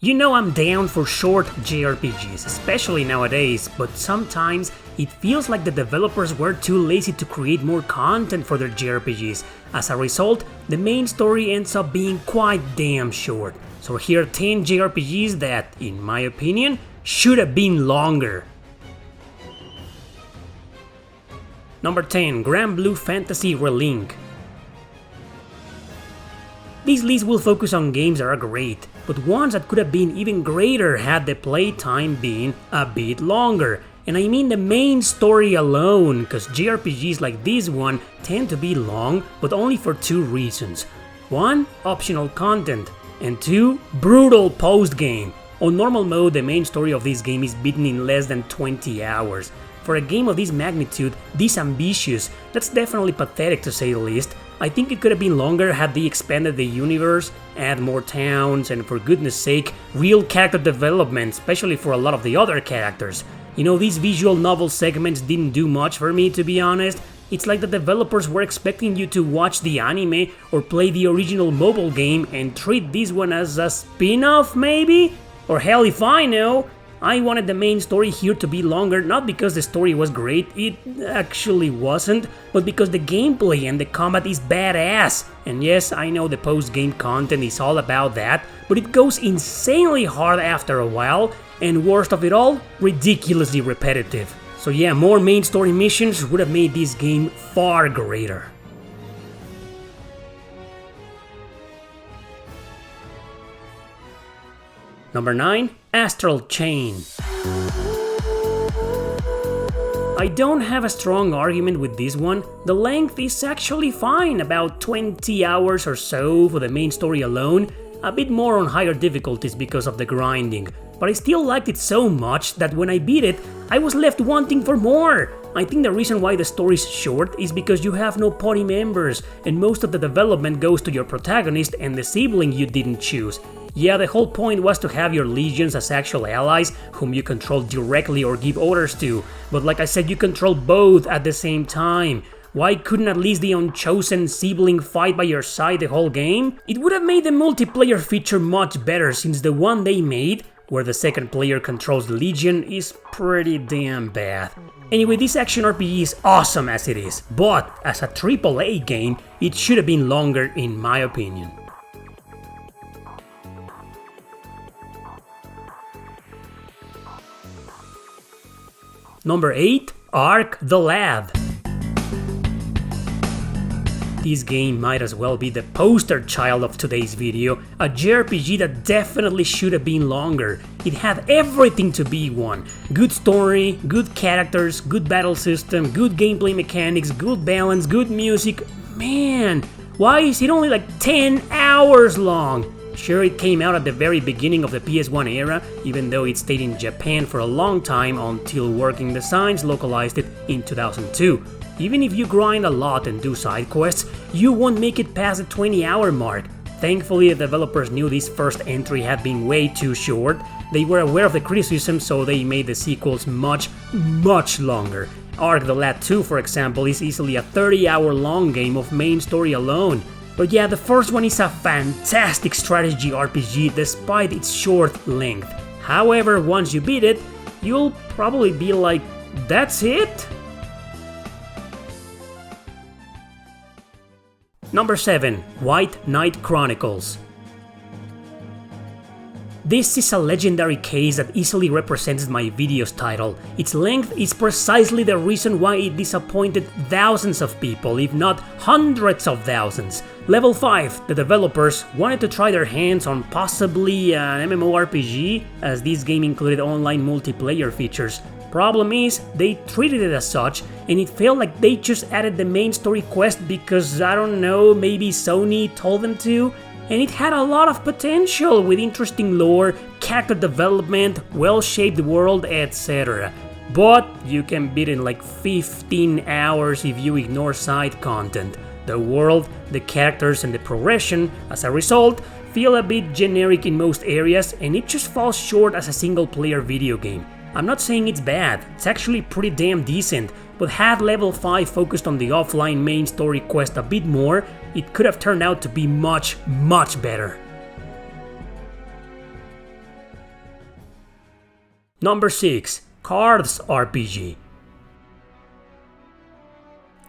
You know I'm down for short JRPGs, especially nowadays, but sometimes it feels like the developers were too lazy to create more content for their JRPGs. As a result, the main story ends up being quite damn short. So here are 10 JRPGs that, in my opinion, should have been longer. Number 10. Grand Blue Fantasy Relink. This list will focus on games that are great, but ones that could have been even greater had the playtime been a bit longer. And I mean the main story alone, cause JRPGs like this one tend to be long, but only for two reasons. 1. Optional content, and 2. Brutal post-game. On normal mode, the main story of this game is beaten in less than 20 hours. For a game of this magnitude, this ambitious, that's definitely pathetic to say the least. I think it could have been longer had they expanded the universe, add more towns, and for goodness sake, real character development, especially for a lot of the other characters. You know, these visual novel segments didn't do much for me, to be honest. It's like the developers were expecting you to watch the anime or play the original mobile game and treat this one as a spin-off, maybe? Or hell if I know! I wanted the main story here to be longer, not because the story was great, it actually wasn't, but because the gameplay and the combat is badass. And yes, I know the post-game content is all about that, but it goes insanely hard after a while, and worst of it all, ridiculously repetitive. So yeah, more main story missions would have made this game far greater. Number 9. Astral Chain. I don't have a strong argument with this one. The length is actually fine, about 20 hours or so for the main story alone, a bit more on higher difficulties because of the grinding, but I still liked it so much that when I beat it, I was left wanting for more. I think the reason why the story is short is because you have no party members, and most of the development goes to your protagonist and the sibling you didn't choose. Yeah, the whole point was to have your legions as actual allies whom you control directly or give orders to, but like I said, you control both at the same time. Why couldn't at least the unchosen sibling fight by your side the whole game? It would have made the multiplayer feature much better, since the one they made, where the second player controls the legion, is pretty damn bad. Anyway, this action RPG is awesome as it is, but as a AAA game, it should have been longer in my opinion. Number 8. Ark the Lad. This game might as well be the poster child of today's video, a JRPG that definitely should have been longer. It had everything to be one. Good story, good characters, good battle system, good gameplay mechanics, good balance, good music. Man, why is it only like 10 hours long? Sure, it came out at the very beginning of the PS1 era, even though it stayed in Japan for a long time until Working Designs localized it in 2002. Even if you grind a lot and do side quests, you won't make it past the 20-hour mark. Thankfully, the developers knew this first entry had been way too short. They were aware of the criticism, so they made the sequels much longer. Ark the Lad 2, for example, is easily a 30-hour long game of main story alone. But yeah, the first one is a fantastic strategy RPG despite its short length. However, once you beat it, you'll probably be like, that's it? Number 7. White Knight Chronicles. This is a legendary case that easily represents my video's title. Its length is precisely the reason why it disappointed thousands of people, if not hundreds of thousands. Level 5, the developers wanted to try their hands on possibly an MMORPG, as this game included online multiplayer features. Problem is, they treated it as such, and it felt like they just added the main story quest because, I don't know, maybe Sony told them to? And it had a lot of potential with interesting lore, character development, well-shaped world, etc. But you can beat it in like 15 hours if you ignore side content. The world, the characters, and the progression, as a result, feel a bit generic in most areas, and it just falls short as a single-player video game. I'm not saying it's bad, it's actually pretty damn decent, but had level 5 focused on the offline main story quest a bit more, it could have turned out to be much better. Number 6. Cards RPG.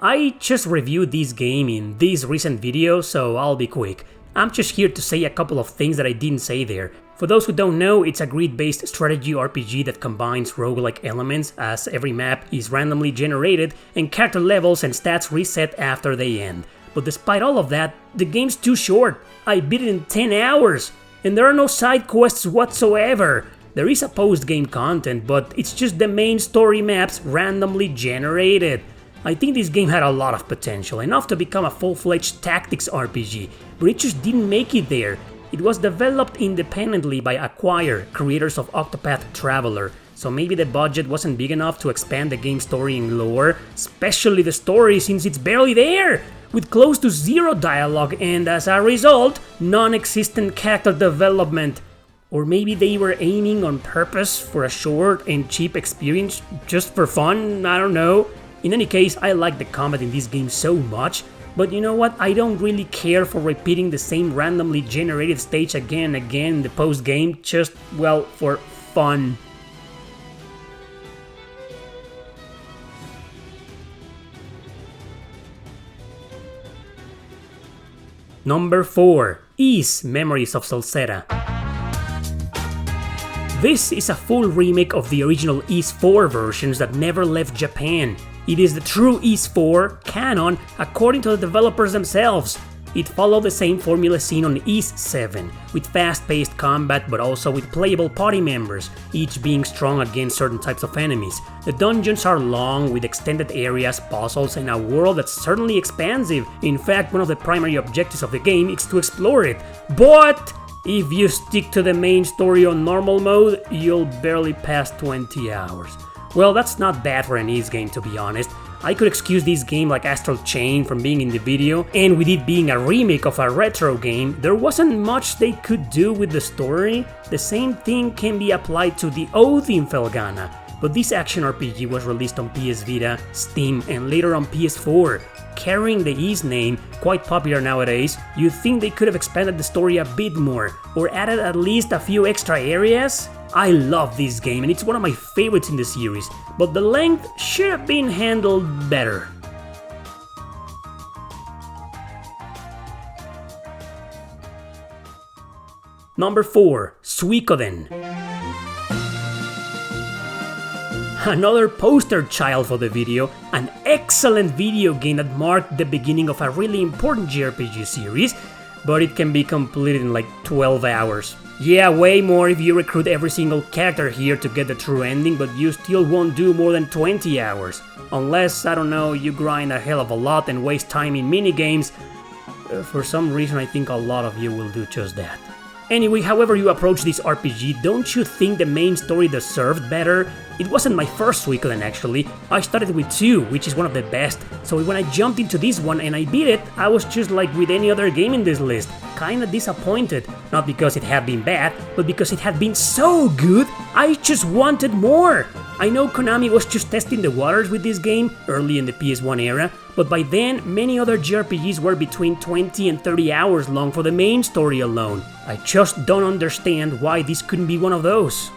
I just reviewed this game in this recent video, so I'll be quick. I'm just here to say a couple of things that I didn't say there. For those who don't know, it's a grid-based strategy RPG that combines roguelike elements, as every map is randomly generated and character levels and stats reset after they end. But despite all of that, the game's too short. I beat it in 10 hours, and there are no side quests whatsoever. There is a post-game content, but it's just the main story maps randomly generated. I think this game had a lot of potential, enough to become a full-fledged tactics RPG, but it just didn't make it there. It was developed independently by Acquire, creators of Octopath Traveler, so maybe the budget wasn't big enough to expand the game's story and lore, especially the story since it's barely there, with close to zero dialogue and, as a result, non-existent character development. Or maybe they were aiming on purpose for a short and cheap experience, just for fun, I don't know. In any case, I like the combat in this game so much, but you know what, I don't really care for repeating the same randomly generated stage again and again in the post-game, just, well, for fun. Number 4. Ys Memories of Celceta. This is a full remake of the original Ys 4 versions that never left Japan. It is the true Ys 4 canon according to the developers themselves. It followed the same formula seen on Ys 7, with fast-paced combat but also with playable party members, each being strong against certain types of enemies. The dungeons are long, with extended areas, puzzles, and a world that's certainly expansive. In fact, one of the primary objectives of the game is to explore it. But if you stick to the main story on normal mode, you'll barely pass 20 hours. Well, that's not bad for an Ys game, to be honest. I could excuse this game like Astral Chain from being in the video, and with it being a remake of a retro game, there wasn't much they could do with the story. The same thing can be applied to The Oath in Felghana, but this action RPG was released on PS Vita, Steam, and later on PS4. Carrying the Ys name, quite popular nowadays, you'd think they could have expanded the story a bit more, or added at least a few extra areas? I love this game and it's one of my favorites in the series, but the length should have been handled better. Number 4. Suikoden. Another poster child for the video, an excellent video game that marked the beginning of a really important JRPG series, but it can be completed in like 12 hours. Yeah, way more if you recruit every single character here to get the true ending, but you still won't do more than 20 hours. Unless, I don't know, you grind a hell of a lot and waste time in minigames. For some reason I think a lot of you will do just that. Anyway, however you approach this RPG, don't you think the main story deserved better? It wasn't my first Suikoden actually. I started with 2, which is one of the best, so when I jumped into this one and I beat it, I was just like with any other game in this list, kinda disappointed. Not because it had been bad, but because it had been so good, I just wanted more! I know Konami was just testing the waters with this game, early in the PS1 era, but by then, many other JRPGs were between 20 and 30 hours long for the main story alone. I just don't understand why this couldn't be one of those.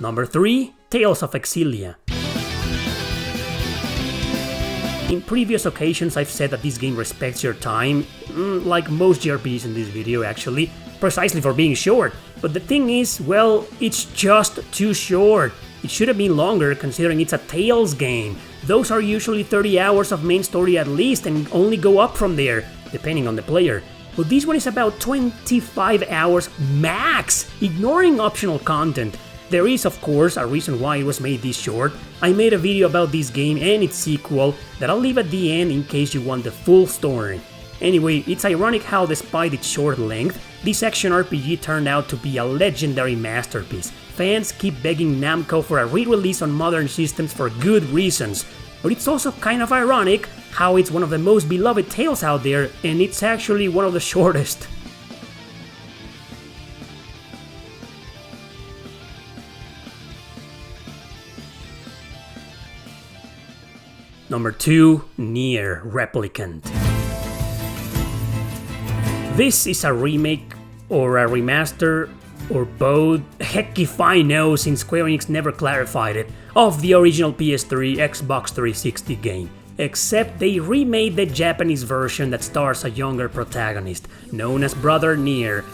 Number 3. Tales of Xillia. In previous occasions I've said that this game respects your time, like most JRPGs in this video actually, precisely for being short. But the thing is, well, it's just too short. It should have been longer considering it's a Tales game. Those are usually 30 hours of main story at least and only go up from there, depending on the player. But this one is about 25 hours max, ignoring optional content. There is, of course, a reason why it was made this short. I made a video about this game and its sequel that I'll leave at the end in case you want the full story. Anyway, it's ironic how despite its short length, this action RPG turned out to be a legendary masterpiece. Fans keep begging Namco for a re-release on modern systems for good reasons. But it's also kind of ironic how it's one of the most beloved tales out there and it's actually one of the shortest. Number 2. NieR Replicant. this is a remake or a remaster or both, heck if I know since Square Enix never clarified it, of the original PS3 Xbox 360 game. Except they remade the Japanese version that stars a younger protagonist, known as Brother NieR.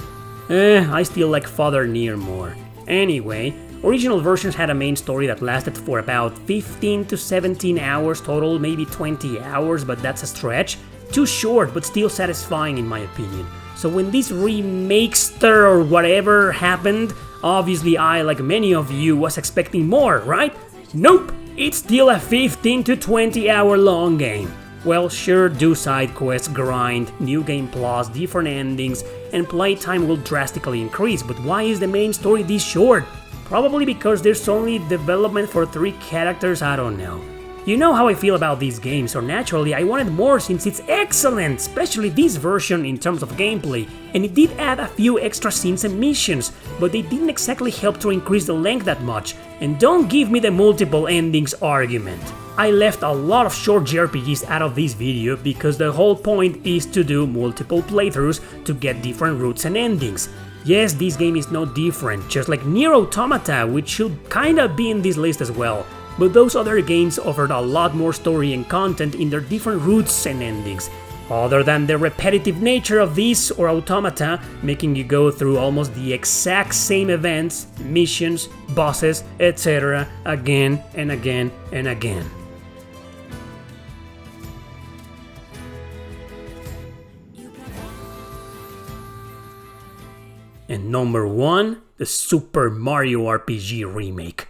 I still like Father NieR more. Anyway, original versions had a main story that lasted for about 15 to 17 hours total, maybe 20 hours, but that's a stretch. Too short, but still satisfying in my opinion. So when this remakester or whatever happened, obviously I, like many of you, was expecting more, right? Nope! It's still a 15 to 20 hour long game. Well, sure, do side quests, grind, new game plus, different endings, and playtime will drastically increase, but why is the main story this short? Probably because there's only development for 3 characters, I don't know. You know how I feel about these games, so naturally I wanted more since it's excellent, especially this version in terms of gameplay, and it did add a few extra scenes and missions, but they didn't exactly help to increase the length that much, and don't give me the multiple endings argument. I left a lot of short JRPGs out of this video because the whole point is to do multiple playthroughs to get different routes and endings. Yes, this game is no different, just like NieR Automata, which should kinda be in this list as well. But those other games offered a lot more story and content in their different routes and endings, other than the repetitive nature of these or Automata, making you go through almost the exact same events, missions, bosses, etc. again and again and again. And number 1, the Super Mario RPG remake.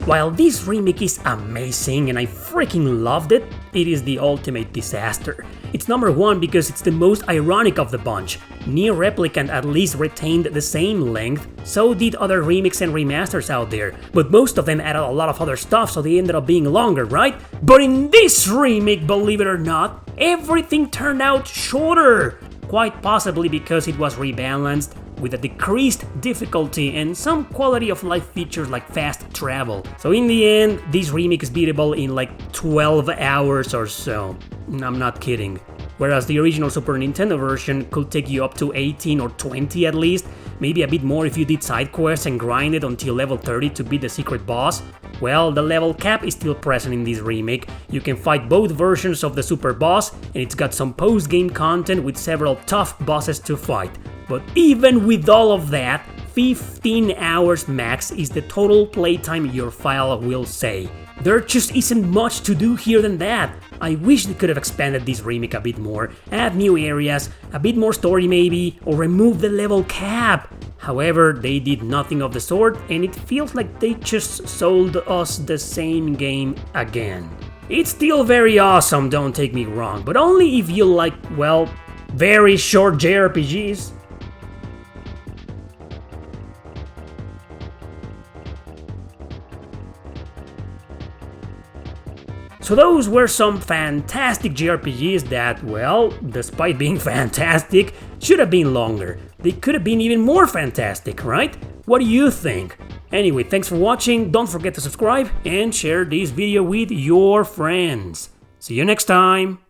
While this remake is amazing and I freaking loved it, it is the ultimate disaster. It's number 1 because it's the most ironic of the bunch. NieR Replicant at least retained the same length, so did other remakes and remasters out there, but most of them added a lot of other stuff so they ended up being longer, right? But in this remake, believe it or not, everything turned out shorter! Quite possibly because it was rebalanced, with a decreased difficulty and some quality of life features like fast travel. So in the end, this remake is beatable in like 12 hours or so. I'm not kidding. Whereas the original Super Nintendo version could take you up to 18 or 20 at least, maybe a bit more if you did side quests and grinded until level 30 to beat the secret boss. Well, the level cap is still present in this remake. You can fight both versions of the super boss, and it's got some post-game content with several tough bosses to fight. But even with all of that, 15 hours max is the total playtime your file will say. There just isn't much to do here than that. I wish they could have expanded this remake a bit more, add new areas, a bit more story maybe, or remove the level cap. However, they did nothing of the sort, and it feels like they just sold us the same game again. It's still very awesome, don't take me wrong, but only if you like, well, very short JRPGs. So those were some fantastic JRPGs that, well, despite being fantastic, should have been longer. They could have been even more fantastic, right? What do you think? Anyway, thanks for watching, don't forget to subscribe and share this video with your friends. See you next time!